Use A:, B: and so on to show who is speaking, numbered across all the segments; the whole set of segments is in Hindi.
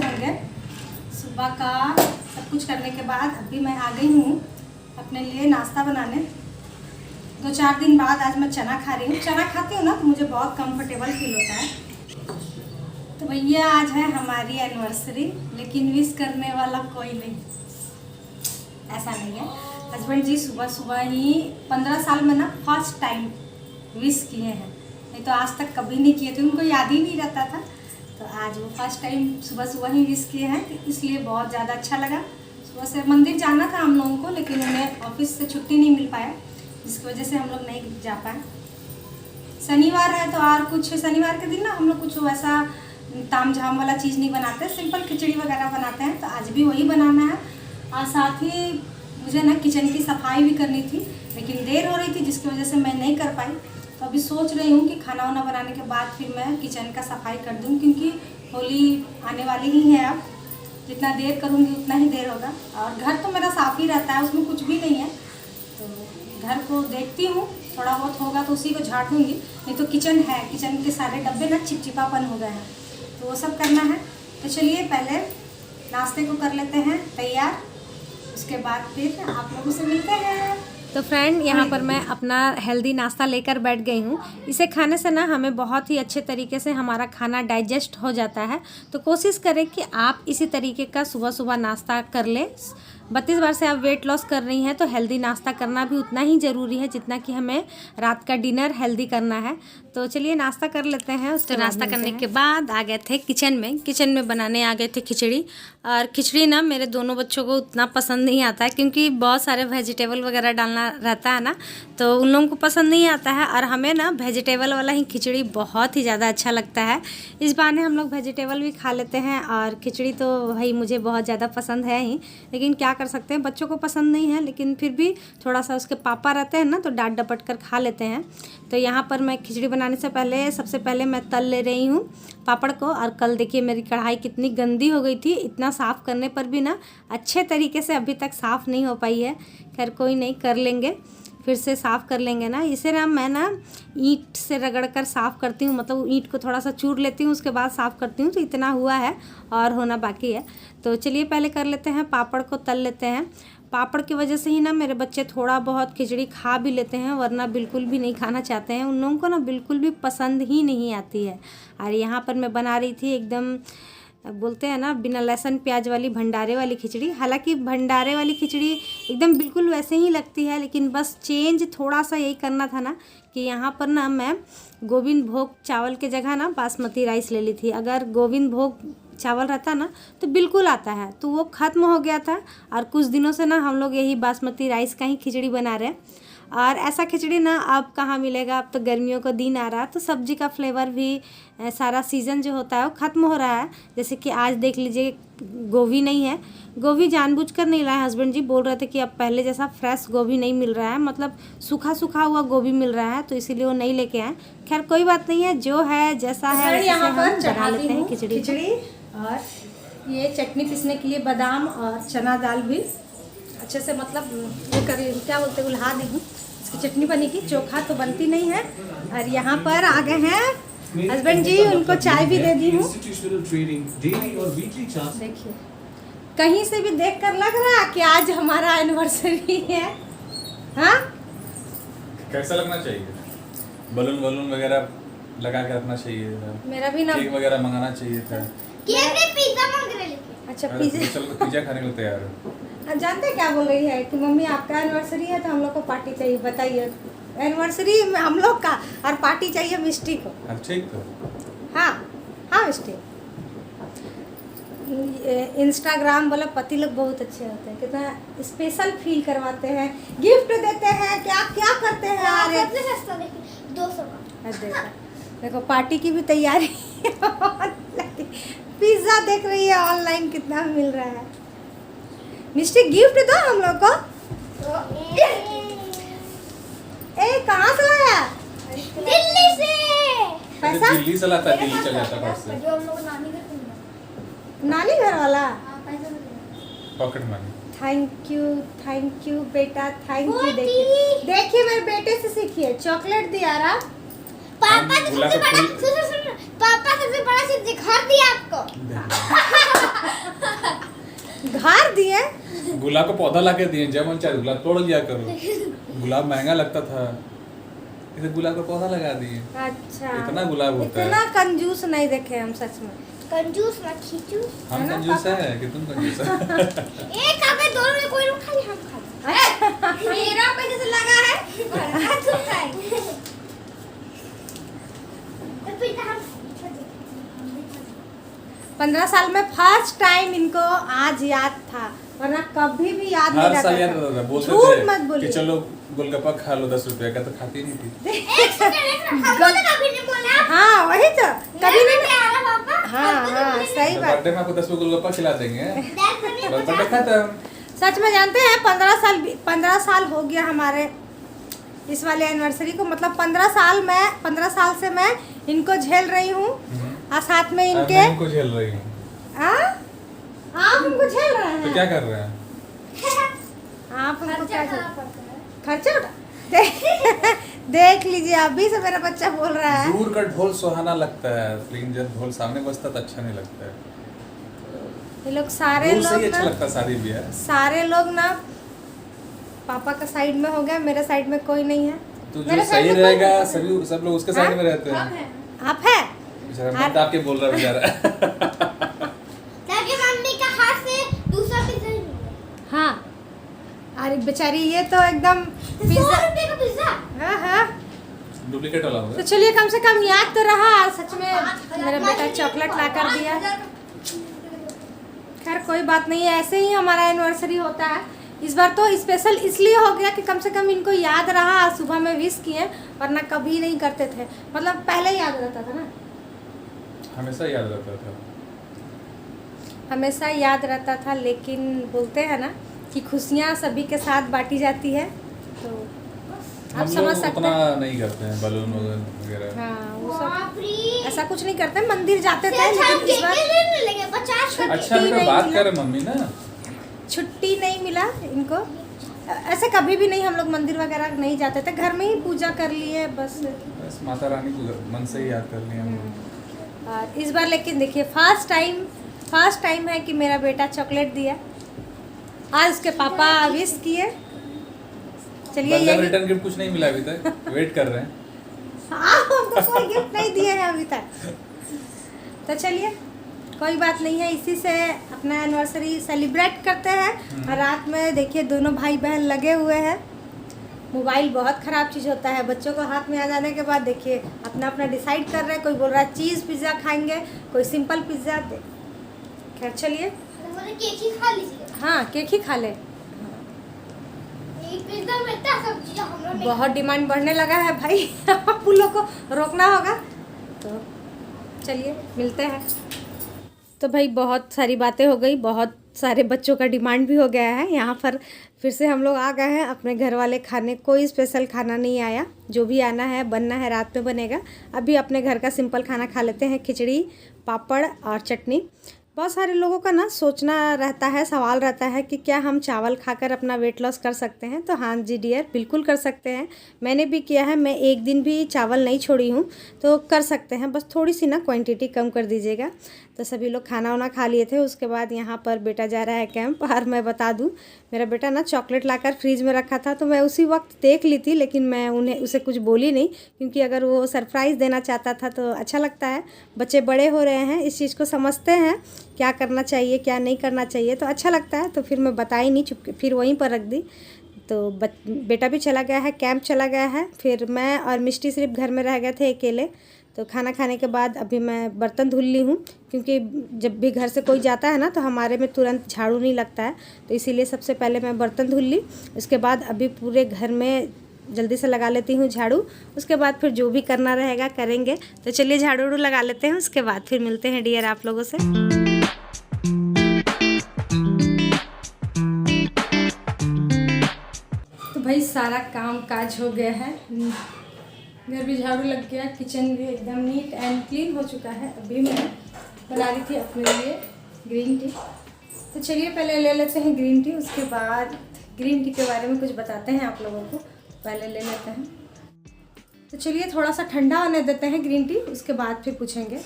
A: बन गए। सुबह का सब कुछ करने के बाद अभी मैं आ गई हूँ अपने लिए नाश्ता बनाने। 2-4 दिन बाद आज मैं चना खा रही हूँ। चना खाती हूँ ना तो मुझे बहुत कंफर्टेबल फील होता है। तो भैया आज है हमारी एनिवर्सरी, लेकिन विश करने वाला कोई नहीं, ऐसा नहीं है। हस्बैंड जी सुबह सुबह ही 15 साल में ना फर्स्ट टाइम विश किए हैं, नहीं तो आज तक कभी नहीं किए थे, उनको याद ही नहीं रहता था। तो आज वो फर्स्ट टाइम सुबह सुबह ही विश किए हैं, तो इसलिए बहुत ज़्यादा अच्छा लगा। सुबह से मंदिर जाना था हम लोगों को, लेकिन उन्हें ऑफिस से छुट्टी नहीं मिल पाया, जिसकी वजह से हम लोग नहीं जा पाए। शनिवार है तो और कुछ शनिवार के दिन ना हम लोग कुछ वैसा ताम झाम वाला चीज़ नहीं बनाते, सिंपल खिचड़ी वगैरह बनाते हैं। तो आज भी वही बनाना है। और साथ ही मुझे ना किचन की सफाई भी करनी थी, लेकिन देर हो रही थी जिसकी वजह से मैं नहीं कर पाई। तो अभी सोच रही हूँ कि खाना वाना बनाने के बाद फिर मैं किचन का सफाई कर दूँ, क्योंकि होली आने वाली ही है। अब जितना देर करूँगी उतना ही देर होगा। और घर तो मेरा साफ़ ही रहता है, उसमें कुछ भी नहीं है। तो घर को देखती हूँ, थोड़ा बहुत होगा तो उसी को झाड़ दूँगी। नहीं तो किचन है, किचन के सारे डब्बे ना चिपचिपापन हो गए हैं, तो वो सब करना है। तो चलिए पहले नाश्ते को कर लेते हैं तैयार, उसके बाद फिर आप लोगों से मिलते हैं। तो फ्रेंड, यहाँ पर मैं अपना हेल्दी नाश्ता लेकर बैठ गई हूँ। इसे खाने से ना हमें बहुत ही अच्छे तरीके से हमारा खाना डाइजेस्ट हो जाता है। तो कोशिश करें कि आप इसी तरीके का सुबह सुबह नाश्ता कर लें। 32 बार से आप वेट लॉस कर रही हैं तो हेल्दी नाश्ता करना भी उतना ही ज़रूरी है जितना कि हमें रात का डिनर हेल्दी करना है। तो चलिए नाश्ता कर लेते हैं। उसके नाश्ता करने के बाद आ गए थे किचन में बनाने आ गए थे खिचड़ी। और खिचड़ी ना मेरे दोनों बच्चों को उतना पसंद नहीं आता है, क्योंकि बहुत सारे वेजिटेबल वगैरह डालना रहता है ना, तो उन लोगों को पसंद नहीं आता है। और हमें ना वेजिटेबल वाला ही खिचड़ी बहुत ही ज़्यादा अच्छा लगता है। इस बहाने हम लोग वेजिटेबल भी खा लेते हैं, और खिचड़ी तो भाई मुझे बहुत ज़्यादा पसंद है ही, लेकिन क्या कर सकते हैं, बच्चों को पसंद नहीं है। लेकिन फिर भी थोड़ा सा उसके पापा रहते हैं ना, तो डांट डपट कर खा लेते हैं। तो यहाँ पर मैं खिचड़ी बनाने से पहले सबसे पहले मैं तल ले रही हूँ पापड़ को। और कल देखिए मेरी कढ़ाई कितनी गंदी हो गई थी, इतना साफ़ करने पर भी ना अच्छे तरीके से अभी तक साफ़ नहीं हो पाई है। खैर कोई नहीं, कर लेंगे, फिर से साफ़ कर लेंगे ना। इसे ना मैं ना ईंट से रगड़ कर साफ़ करती हूँ, मतलब ईंट को थोड़ा सा चूर लेती हूँ, उसके बाद साफ़ करती हूँ। तो इतना हुआ है और होना बाकी है। तो चलिए पहले कर लेते हैं, पापड़ को तल लेते हैं। पापड़ की वजह से ही ना मेरे बच्चे थोड़ा बहुत खिचड़ी खा भी लेते हैं, वरना बिल्कुल भी नहीं खाना चाहते हैं। उन लोगों को ना बिल्कुल भी पसंद ही नहीं आती है। और यहाँ पर मैं बना रही थी एकदम बोलते हैं ना बिना लहसुन प्याज वाली भंडारे वाली खिचड़ी। हालांकि भंडारे वाली खिचड़ी एकदम बिल्कुल वैसे ही लगती है, लेकिन बस चेंज थोड़ा सा यही करना था ना कि यहाँ पर ना मैं गोविंद भोग चावल के जगह ना बासमती राइस ले ली थी। अगर गोविंद भोग चावल रहता ना तो बिल्कुल आता है, तो वो ख़त्म हो गया था। और कुछ दिनों से ना हम लोग यही बासमती राइस का ही खिचड़ी बना रहे हैं। और ऐसा खिचड़ी ना अब कहाँ मिलेगा, अब तो गर्मियों का दिन आ रहा है, तो सब्जी का फ्लेवर भी सारा सीज़न जो होता है वो ख़त्म हो रहा है। जैसे कि आज देख लीजिए गोभी नहीं है, गोभी जानबूझकर नहीं लाए। हस्बैंड जी बोल रहे थे कि अब पहले जैसा फ्रेश गोभी नहीं मिल रहा है, मतलब सूखा सूखा हुआ गोभी मिल रहा है, तो इसीलिए वो नहीं लेके आए। खैर कोई बात नहीं है, जो है जैसा है यहाँ पर चढ़ा लेते हैं खिचड़ी। और ये चटनी पीसने के लिए बादाम और चना दाल भी अच्छे से मतलब वो कर क्या बोलते हैं उल्हा दी हूँ। इसकी चटनी बनेगी, चोखा तो बनती नहीं है। और यहाँ पर आ गए हैं हस्बैंड जी, उनको चाय भी दे दी हूँ। देखिए कहीं से भी देख कर लग रहा है कि आज हमारा एनिवर्सरी है। हाँ
B: कैसा लगना चाहिए? बलून बलून वगैरह लगा के रखना चाहिए,
A: मेरा भी ना
B: केक वगैरह मंगाना चाहिए था।
A: पिज्जा मांग रहे। अच्छा
B: पिज्जा खाने को तैयार है।
A: जानते क्या बोल रही है कि मम्मी आपका एनिवर्सरी है तो हम लोग को पार्टी चाहिए। बताइए, एनिवर्सरी हम लोग का और पार्टी चाहिए मिष्टी को।
B: ठीक तो
A: हाँ हाँ मिष्टी। इंस्टाग्राम वाला पति लोग बहुत अच्छे होते हैं, कितना स्पेशल फील करवाते हैं, गिफ्ट देते हैं, क्या क्या करते हैं। अरे 200 का देखो पार्टी की भी तैयारी पिज्ज़ा देख रही है ऑनलाइन कितना मिल रहा है। मिस्टी गिफ्ट दो हम लोग को। ए कहाँ से लाया? दिल्ली से। पैसा
B: दिल्ली से लाता, दिल्ली चल जाता पास से।
A: जो हम लोग नानी घर वाला
B: पॉकेट मनी।
A: थैंक यू बेटा, थैंक यू। देखिए मेरे बेटे से सीखिए, चॉकलेट दिया रहा। पापा सबसे बड़ा चीज दिखा दिया आपको। उपहार दिए।
B: गुलाब का पौधा ला के दिए, जब मन चाहे गुलाब तोड़ लिया करो। गुलाब महंगा लगता था, इसे गुलाब का पौधा लगा दिए।
A: अच्छा,
B: इतना गुलाब होता है।
A: इतना कंजूस नहीं देखे हम सच में।
C: कंजूस मत खींचू।
B: हम कंजूस है कि तुम कंजूस है?
C: एक हमें दोनों में कोई लोग खाली, हम खाली। मेरा पैसे से लगा है और तुम खाएंगे। तो फिर हम
A: 15 साल में फर्स्ट टाइम इनको आज याद था, वरना कभी भी याद नहीं
B: हर
A: रहता
B: साल याद
A: था।
B: रहता था, बोलते
A: झूठ
B: थे
A: मत बोलिए।
B: कि चलो गोलगप्पा खा लो 10 रुपए का, तो खाती नहीं थी।
C: एक सेकंड हमको तो कभी नहीं बोला।
A: हाँ वही तो, कभी नहीं।
C: आ रहा पापा।
A: हाँ सही
B: तो
A: बात।
B: बर्थडे में आपको 10 रुपए गोलगप्पा खिला देंगे,
C: दैट मैंने
B: बस बर्थडे खत्म।
A: सच में जानते हैं 15 साल हो गया हमारे इस वाले एनिवर्सरी को। मतलब 15 साल से मैं इनको झेल रही हूँ और साथ में
B: अब
A: इनके
B: मैं इनको झेल रही हूँ,
A: आप उनको झेल रहे
B: तो
A: हैं।
B: क्या कर रहे हैं?
A: आप उनको क्या
C: खर्चा
A: झेल-
C: पड़ता है।
A: खर्चा उठा देख लीजिए, अभी से मेरा बच्चा बोल रहा है।
B: दूर का ढोल सुहाना लगता है, लेकिन जब ढोल सामने बजता तो अच्छा नहीं लगता है।
A: ये लोग सारे
B: दूर से
A: लोग
B: ही अच्छा
A: ना,
B: लगता है शादी ब्याह।
A: सारे लोग ना पापा का साइड में हो गया, मेरे साइड में कोई नहीं है।
B: तो जो
A: मेरे
B: सही
A: साइड में कोई
B: रहेगा
A: नहीं है।
B: सभी सब लोग उसके साइड में रहते हैं।
A: आप है
B: बेचारा मत आपके बोल रहा है बेचारा।
C: ताकि मम्मी का हाथ से दूसरा पिज्जा नहीं मिले।
A: हाँ, अरे बेचारी ये तो एकदम
C: 100
A: पिज्जा।
C: रुपए का पिज्जा।
A: हाँ
B: डुप्लीकेट वाला
A: तो
B: होगा।
A: चलिए कम से कम याद तो रहा। सच में मेरा बेटा चॉकलेट ला कर दिया। खैर कोई बात नहीं है, ऐसे ही हमारा एनिवर्सरी होता है। इस बार तो स्पेशल इसलिए हो गया कि कम से कम इनको याद रहा, सुबह में विश किए, वरना कभी नहीं करते थे। मतलब पहले याद रहता था ना,
B: हमेशा याद रहता था।
A: हमेशा याद रहता था। लेकिन बोलते हैं ना कि खुशियाँ सभी के साथ बांटी जाती है, तो आप
B: हम
A: समझ
B: लोग
A: सकते
B: उतना
A: हैं।
B: नहीं करते हैं, बलून वगैरह।
A: हाँ वो सब
C: बाप रे।
A: ऐसा कुछ नहीं करते, मंदिर जाते थे।
C: अच्छा
A: लेकिन इस बार
C: लेने लगे 50 रुपए।
B: अच्छा
A: नहीं
B: अगर बात
A: मिला।
B: करें मम्मी ना,
A: छुट्टी नहीं मिला इनको। ऐसे कभी भी नहीं हम लोग मंदिर वगैरह नहीं जाते थे, घर में ही पूजा कर लिए बस।
B: बस माता रानी को मन से ही याद कर लिया हम लोग।
A: और इस बार लेकिन देखिए फर्स्ट टाइम है कि मेरा बेटा चॉकलेट दिया। आज उसके पापा विश किए। चलिए
B: बंधन
A: यही,
B: रिटर्न गिफ्ट कुछ नहीं मिला अभी तक, वेट कर रहे हैं।
A: हाँ हमको कोई गिफ्ट नहीं दिए हैं अभी तक। तो चलिए कोई बात नहीं है, इसी से अपना एनिवर्सरी सेलिब्रेट करते हैं। और रात में देखिए दोनों भाई बहन लगे हुए हैं। मोबाइल बहुत ख़राब चीज़ होता है, बच्चों को हाथ में आ जाने के बाद देखिए अपना अपना डिसाइड कर रहे हैं। कोई बोल रहा है चीज़ पिज़्ज़ा खाएंगे, कोई सिंपल पिज़्ज़ा। खैर चलिए,
C: बोले केक ही खा लीजिए।
A: हाँ केक ही खा ले।
C: एक पिज्जा में इतना सब चीज़ हम लोग ने
A: बहुत डिमांड बढ़ने लगा है भाई। आप लोग को रोकना होगा। तो चलिए मिलते हैं। तो भाई बहुत सारी बातें हो गई, बहुत सारे बच्चों का डिमांड भी हो गया है। यहाँ पर फिर से हम लोग आ गए हैं अपने घर वाले खाने। कोई स्पेशल खाना नहीं आया, जो भी आना है बनना है रात में बनेगा। अभी अपने घर का सिंपल खाना खा लेते हैं, खिचड़ी पापड़ और चटनी। बहुत सारे लोगों का ना सोचना रहता है, सवाल रहता है कि क्या हम चावल खाकर अपना वेट लॉस कर सकते हैं। तो हाँ जी डियर, बिल्कुल कर सकते हैं। मैंने भी किया है, मैं एक दिन भी चावल नहीं छोड़ी हूँ। तो कर सकते हैं, बस थोड़ी सी ना क्वांटिटी कम कर दीजिएगा। तो सभी लोग खाना वाना खा लिए थे। उसके बाद यहाँ पर बेटा जा रहा है कैंप। और मैं बता दूँ, मेरा बेटा ना चॉकलेट लाकर फ्रीज में रखा था, तो मैं उसी वक्त देख ली थी। लेकिन मैं उसे कुछ बोली नहीं, क्योंकि अगर वो सरप्राइज़ देना चाहता था तो अच्छा लगता है। बच्चे बड़े हो रहे हैं, इस चीज़ को समझते हैं क्या करना चाहिए क्या नहीं करना चाहिए, तो अच्छा लगता है। तो फिर मैं बताई नहीं, चुपके फिर वहीं पर रख दी। तो बेटा भी चला गया है, कैंप चला गया है। फिर मैं और मिष्टी सिर्फ घर में रह गए थे अकेले। तो खाना खाने के बाद अभी मैं बर्तन धुल ली हूँ, क्योंकि जब भी घर से कोई जाता है ना तो हमारे में तुरंत झाड़ू नहीं लगता है। तो इसीलिए सबसे पहले मैं बर्तन धुल ली। उसके बाद अभी पूरे घर में जल्दी से लगा लेती हूँ झाड़ू। उसके बाद फिर जो भी करना रहेगा करेंगे। तो चलिए झाड़ू उड़ू लगा लेते हैं, उसके बाद फिर मिलते हैं डियर आप लोगों से। तो भाई सारा काम काज हो गया है, घर भी झाड़ू लग गया, किचन भी एकदम नीट एंड क्लीन हो चुका है। अभी मैं बना रही थी अपने लिए ग्रीन टी। तो चलिए पहले ले लेते हैं ग्रीन टी, उसके बाद ग्रीन टी के बारे में कुछ बताते हैं आप लोगों को। पहले ले लेते हैं। तो चलिए थोड़ा सा ठंडा होने देते हैं ग्रीन टी, उसके बाद फिर पूछेंगे।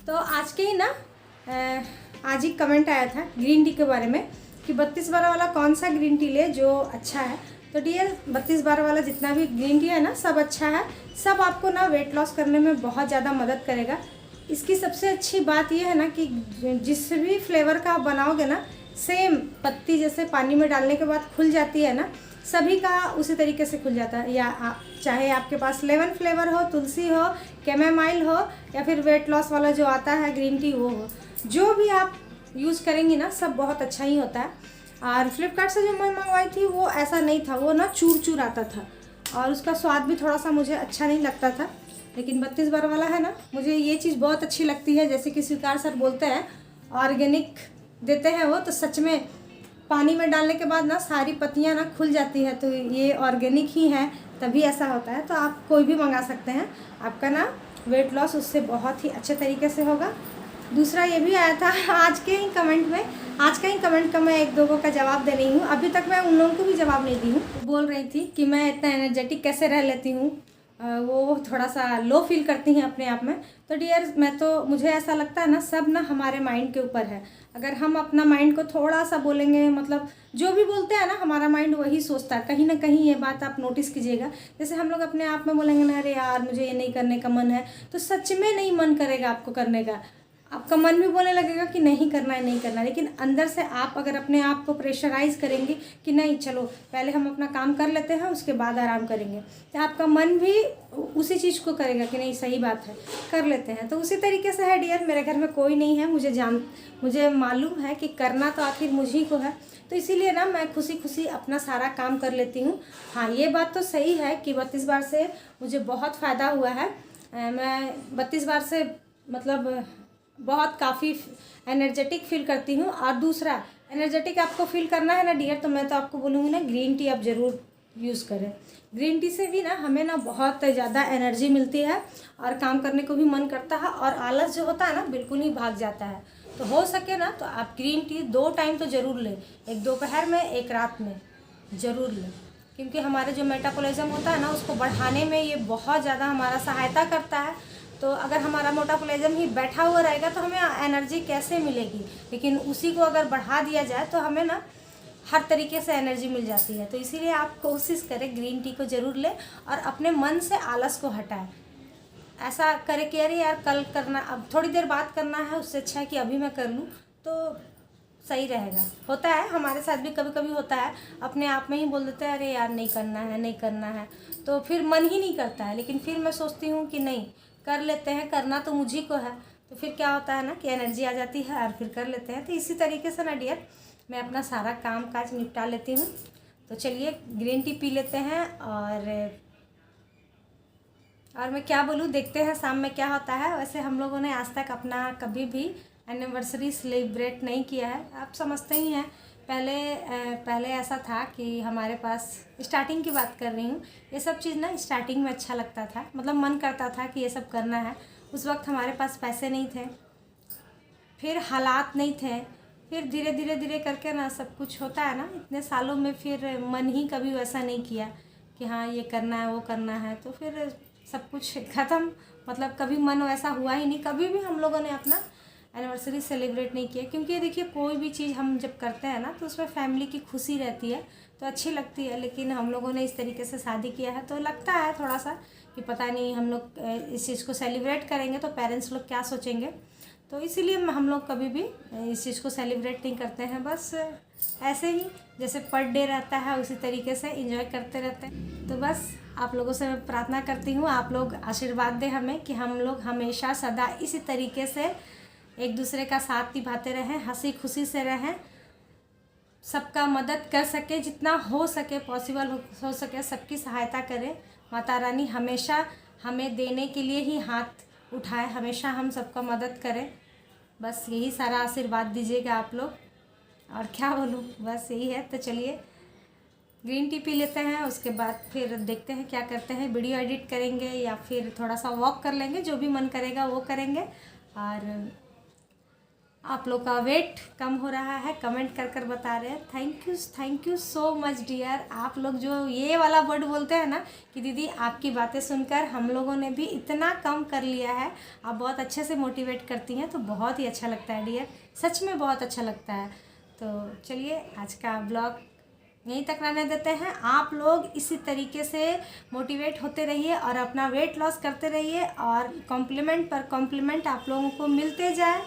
A: तो आज के ही ना आज ही कमेंट आया था ग्रीन टी के बारे में कि 32-12 वाला कौन सा ग्रीन टी ले जो अच्छा है। तो डियर 32-12 वाला जितना भी ग्रीन टी है ना सब अच्छा है, सब आपको ना वेट लॉस करने में बहुत ज़्यादा मदद करेगा। इसकी सबसे अच्छी बात यह है ना कि जिस भी फ्लेवर का आप बनाओगे ना सेम पत्ती जैसे पानी में डालने के बाद खुल जाती है ना, सभी का उसी तरीके से खुल जाता है। या चाहे आपके पास लेमन फ्लेवर हो, तुलसी हो, कैमेमाइल हो या फिर वेट लॉस वाला जो आता है ग्रीन टी वो हो, जो भी आप यूज़ करेंगी ना सब बहुत अच्छा ही होता है। और फ्लिपकार्ट से जो मैं मंगवाई थी वो ऐसा नहीं था, वो ना चूर चूर आता था और उसका स्वाद भी थोड़ा सा मुझे अच्छा नहीं लगता था। लेकिन 32-12 वाला है ना, मुझे ये चीज़ बहुत अच्छी लगती है। जैसे कि स्वीकार सर बोलते हैं ऑर्गेनिक देते हैं वो, तो सच में पानी में डालने के बाद ना सारी पत्तियां ना खुल जाती है, तो ये ऑर्गेनिक ही है तभी ऐसा होता है। तो आप कोई भी मंगा सकते हैं, आपका ना वेट लॉस उससे बहुत ही अच्छे तरीके से होगा। दूसरा ये भी आया था आज के ही कमेंट में, आज का ही कमेंट का मैं 1-2 का जवाब दे रही हूँ। अभी तक मैं उन लोगों को भी जवाब नहीं दी हूँ। बोल रही थी कि मैं इतना एनर्जेटिक कैसे रह लेती हूँ, वो थोड़ा सा लो फील करती हैं अपने आप में। तो डियर मुझे ऐसा लगता है ना सब ना हमारे माइंड के ऊपर है। अगर हम अपना माइंड को थोड़ा सा बोलेंगे, मतलब जो भी बोलते हैं ना हमारा माइंड वही सोचता है। कहीं ना कहीं ये बात आप नोटिस कीजिएगा। जैसे हम लोग अपने आप में बोलेंगे ना अरे यार मुझे ये नहीं करने का मन है, तो सच में नहीं मन करेगा आपको करने का। आपका मन भी बोलने लगेगा कि नहीं करना है नहीं करना है, लेकिन अंदर से आप अगर अपने आप को प्रेशराइज करेंगे कि नहीं चलो पहले हम अपना काम कर लेते हैं उसके बाद आराम करेंगे, तो आपका मन भी उसी चीज़ को करेगा कि नहीं सही बात है कर लेते हैं। तो उसी तरीके से है डियर, मेरे घर में कोई नहीं है, मुझे मालूम है कि करना तो आखिर मुझी को है, तो इसीलिए ना मैं खुशी खुशी अपना सारा काम कर लेती हूँ। हाँ ये बात तो सही है कि 32 बार से मुझे बहुत फ़ायदा हुआ है। मैं 32 बार से मतलब बहुत काफ़ी एनर्जेटिक फील करती हूँ। और दूसरा एनर्जेटिक आपको फील करना है ना डियर, तो मैं तो आपको बोलूँगी ना ग्रीन टी आप ज़रूर यूज़ करें। ग्रीन टी से भी ना हमें ना बहुत ज़्यादा एनर्जी मिलती है और काम करने को भी मन करता है और आलस जो होता है ना बिल्कुल ही भाग जाता है। तो हो सके ना तो आप ग्रीन टी 2 टाइम तो ज़रूर लें, एक दोपहर में एक रात में ज़रूर लें, क्योंकि हमारे जो मेटाबॉलिज्म होता है ना उसको बढ़ाने में ये बहुत ज़्यादा हमारा सहायता करता है। तो अगर हमारा मेटाबॉलिज्म ही बैठा हुआ रहेगा तो हमें एनर्जी कैसे मिलेगी, लेकिन उसी को अगर बढ़ा दिया जाए तो हमें ना हर तरीके से एनर्जी मिल जाती है। तो इसीलिए आप कोशिश करें ग्रीन टी को ज़रूर लें और अपने मन से आलस को हटाएं। ऐसा करें कि अरे यार कल करना, अब थोड़ी देर बाद करना है, उससे अच्छा है कि अभी मैं कर लूँ तो सही रहेगा। होता है हमारे साथ भी कभी कभी होता है, अपने आप में ही बोल देते हैं अरे यार नहीं करना है नहीं करना है, तो फिर मन ही नहीं करता है। लेकिन फिर मैं सोचती हूँ कि नहीं कर लेते हैं, करना तो मुझी को है, तो फिर क्या होता है ना कि एनर्जी आ जाती है और फिर कर लेते हैं। तो इसी तरीके से ना डियर मैं अपना सारा काम काज निपटा लेती हूँ। तो चलिए ग्रीन टी पी लेते हैं और मैं क्या बोलूँ, देखते हैं शाम में क्या होता है। वैसे हम लोगों ने आज तक अपना कभी भी एनिवर्सरी सेलिब्रेट नहीं किया है, आप समझते ही हैं। पहले ऐसा था कि हमारे पास, स्टार्टिंग की बात कर रही हूँ, ये सब चीज़ ना स्टार्टिंग में अच्छा लगता था, मतलब मन करता था कि ये सब करना है। उस वक्त हमारे पास पैसे नहीं थे, फिर हालात नहीं थे, फिर धीरे धीरे करके ना सब कुछ होता है ना इतने सालों में, फिर मन ही कभी वैसा नहीं किया कि हाँ ये करना है वो करना है, तो फिर सब कुछ ख़त्म। मतलब कभी मन वैसा हुआ ही नहीं, कभी भी हम लोगों ने अपना एनिवर्सरी सेलिब्रेट नहीं किया। क्योंकि देखिए कोई भी चीज़ हम जब करते हैं ना तो उसमें फैमिली की खुशी रहती है तो अच्छी लगती है। लेकिन हम लोगों ने इस तरीके से शादी किया है तो लगता है थोड़ा सा कि पता नहीं हम लोग इस चीज़ को सेलिब्रेट करेंगे तो पेरेंट्स लोग क्या सोचेंगे, तो इसीलिए हम लोग कभी भी इस चीज़ को सेलिब्रेट नहीं करते हैं। बस ऐसे ही जैसे पर डे रहता है उसी तरीके से एंजॉय करते रहते हैं। तो बस आप लोगों से मैं प्रार्थना करती हूँ आप लोग आशीर्वाद दें हमें कि हम लोग हमेशा सदा इसी तरीके से एक दूसरे का साथ निभाते रहें, हंसी खुशी से रहें, सबका मदद कर सके, जितना हो सके पॉसिबल हो सके सबकी सहायता करें। माता रानी हमेशा हमें देने के लिए ही हाथ उठाए, हमेशा हम सबका मदद करें। बस यही सारा आशीर्वाद दीजिएगा आप लोग, और क्या बोलूँ, बस यही है। तो चलिए ग्रीन टी पी लेते हैं, उसके बाद फिर देखते हैं क्या करते हैं, वीडियो एडिट करेंगे या फिर थोड़ा सा वॉक कर लेंगे, जो भी मन करेगा वो करेंगे। और आप लोग का वेट कम हो रहा है कमेंट कर बता रहे हैं, thank you so much dear. आप लोग जो ये वाला वर्ड बोलते हैं ना कि दीदी आपकी बातें सुनकर हम लोगों ने भी इतना कम कर लिया है, आप बहुत अच्छे से मोटिवेट करती हैं, तो बहुत ही अच्छा लगता है डियर, सच में बहुत अच्छा लगता है। तो चलिए आज का ब्लॉग यहीं तक रहने देते हैं। आप लोग इसी तरीके से मोटिवेट होते रहिए और अपना वेट लॉस करते रहिए और कॉम्प्लीमेंट पर कॉम्प्लीमेंट आप लोगों को मिलते जाए,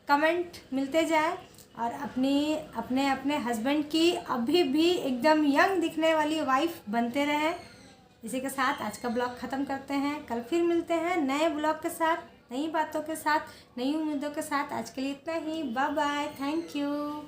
A: कमेंट मिलते जाए और अपने हस्बैंड की अभी भी एकदम यंग दिखने वाली वाइफ बनते रहें। इसी के साथ आज का ब्लॉग ख़त्म करते हैं। कल फिर मिलते हैं नए ब्लॉग के साथ, नई बातों के साथ, नई उम्मीदों के साथ। आज के लिए इतना ही। Bye bye, thank you.